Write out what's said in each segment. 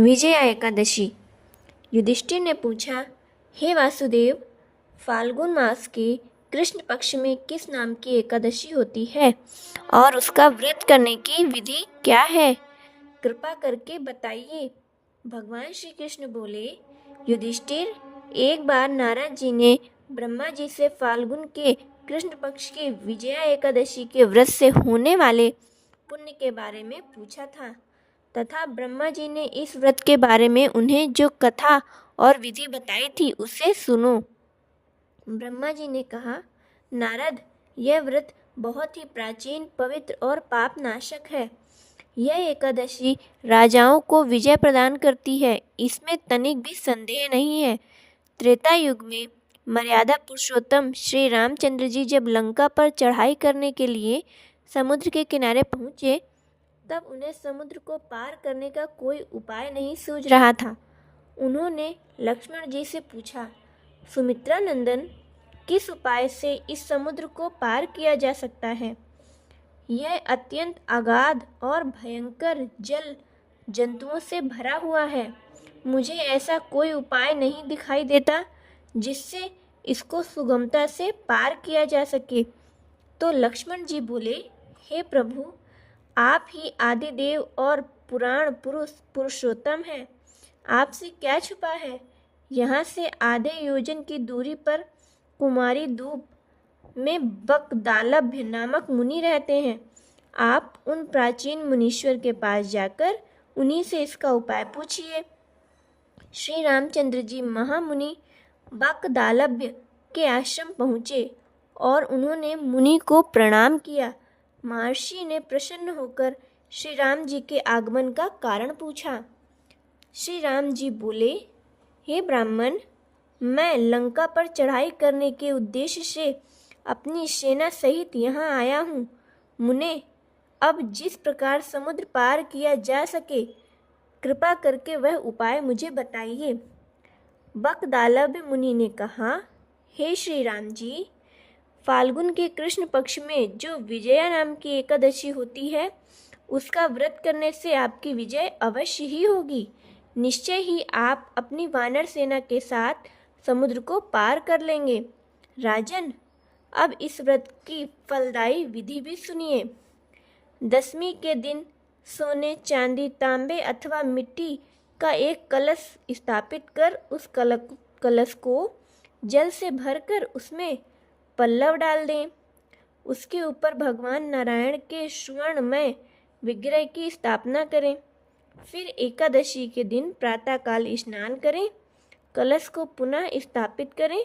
विजया एकादशी। युधिष्ठिर ने पूछा, हे वासुदेव, फाल्गुन मास के कृष्ण पक्ष में किस नाम की एकादशी होती है और उसका व्रत करने की विधि क्या है? कृपा करके बताइए। भगवान श्री कृष्ण बोले, युधिष्ठिर, एक बार नारद जी ने ब्रह्मा जी से फाल्गुन के कृष्ण पक्ष की विजया एकादशी के व्रत से होने वाले पुण्य के बारे में पूछा था तथा ब्रह्मा जी ने इस व्रत के बारे में उन्हें जो कथा और विधि बताई थी उसे सुनो। ब्रह्मा जी ने कहा, नारद, यह व्रत बहुत ही प्राचीन, पवित्र और पाप नाशक है। यह एकादशी राजाओं को विजय प्रदान करती है, इसमें तनिक भी संदेह नहीं है। त्रेता युग में मर्यादा पुरुषोत्तम श्री रामचंद्र जी जब लंका पर चढ़ाई करने के लिए समुद्र के किनारे पहुँचे, तब उन्हें समुद्र को पार करने का कोई उपाय नहीं सूझ रहा था। उन्होंने लक्ष्मण जी से पूछा, सुमित्रा नंदन, किस उपाय से इस समुद्र को पार किया जा सकता है? यह अत्यंत अगाध और भयंकर जल जंतुओं से भरा हुआ है। मुझे ऐसा कोई उपाय नहीं दिखाई देता जिससे इसको सुगमता से पार किया जा सके। तो लक्ष्मण जी बोले, हे प्रभु, आप ही आदिदेव और पुराण पुरुषोत्तम हैं। आपसे क्या छुपा है? यहाँ से आधे योजन की दूरी पर कुमारी दूप में बकदालभ्य नामक मुनि रहते हैं। आप उन प्राचीन मुनीश्वर के पास जाकर उन्हीं से इसका उपाय पूछिए। श्री रामचंद्र जी महामुनि बकदालभ्य के आश्रम पहुँचे और उन्होंने मुनि को प्रणाम किया। महर्षि ने प्रसन्न होकर श्री राम जी के आगमन का कारण पूछा। श्री राम जी बोले, हे ब्राह्मण, मैं लंका पर चढ़ाई करने के उद्देश्य से अपनी सेना सहित यहाँ आया हूँ। मुने, अब जिस प्रकार समुद्र पार किया जा सके, कृपा करके वह उपाय मुझे बताइए। बकदालभ्य मुनि ने कहा, हे श्री राम जी, फाल्गुन के कृष्ण पक्ष में जो विजया नाम की एकादशी होती है, उसका व्रत करने से आपकी विजय अवश्य ही होगी। निश्चय ही आप अपनी वानर सेना के साथ समुद्र को पार कर लेंगे। राजन, अब इस व्रत की फलदायी विधि भी सुनिए। दशमी के दिन सोने, चांदी, तांबे अथवा मिट्टी का एक कलश स्थापित कर उस कलश को जल से भरकर उसमें पल्लव डाल दें। उसके ऊपर भगवान नारायण के स्वर्णमय विग्रह की स्थापना करें। फिर एकादशी के दिन प्रातःकाल स्नान करें, कलश को पुनः स्थापित करें,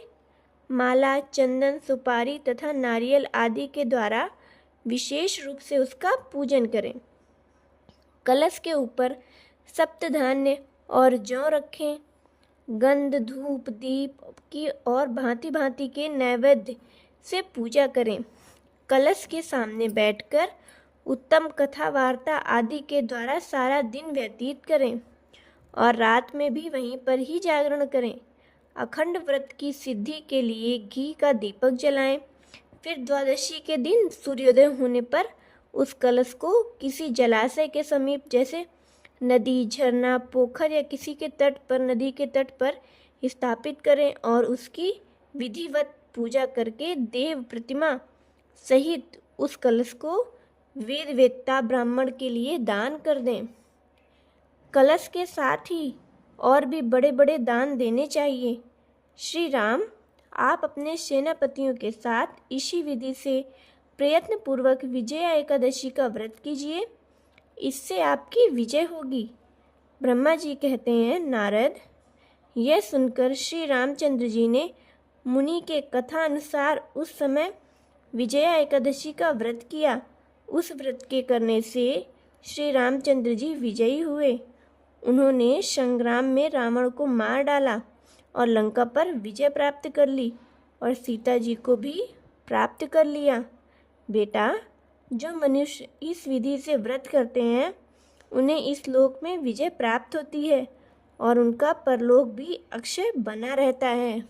माला, चंदन, सुपारी तथा नारियल आदि के द्वारा विशेष रूप से उसका पूजन करें। कलश के ऊपर सप्तधान्य और जौ रखें। गंध, धूप, दीप की और भांति भांति के नैवेद्य से पूजा करें। कलश के सामने बैठकर उत्तम कथा वार्ता आदि के द्वारा सारा दिन व्यतीत करें और रात में भी वहीं पर ही जागरण करें। अखंड व्रत की सिद्धि के लिए घी का दीपक जलाएं। फिर द्वादशी के दिन सूर्योदय होने पर उस कलश को किसी जलाशय के समीप, जैसे नदी, झरना, पोखर या किसी के तट पर, नदी के तट पर स्थापित करें और उसकी विधिवत पूजा करके देव प्रतिमा सहित उस कलश को वेद वेत्ता ब्राह्मण के लिए दान कर दें। कलश के साथ ही और भी बड़े बड़े दान देने चाहिए। श्री राम, आप अपने सेनापतियों के साथ इसी विधि से प्रयत्न पूर्वक विजया एकादशी का व्रत कीजिए, इससे आपकी विजय होगी। ब्रह्मा जी कहते हैं, नारद, यह सुनकर श्री रामचंद्र जी ने मुनि के कथा अनुसार उस समय विजया एकादशी का व्रत किया। उस व्रत के करने से श्री रामचंद्र जी विजयी हुए। उन्होंने संग्राम में रावण को मार डाला और लंका पर विजय प्राप्त कर ली और सीता जी को भी प्राप्त कर लिया। बेटा, जो मनुष्य इस विधि से व्रत करते हैं, उन्हें इस लोक में विजय प्राप्त होती है और उनका परलोक भी अक्षय बना रहता है।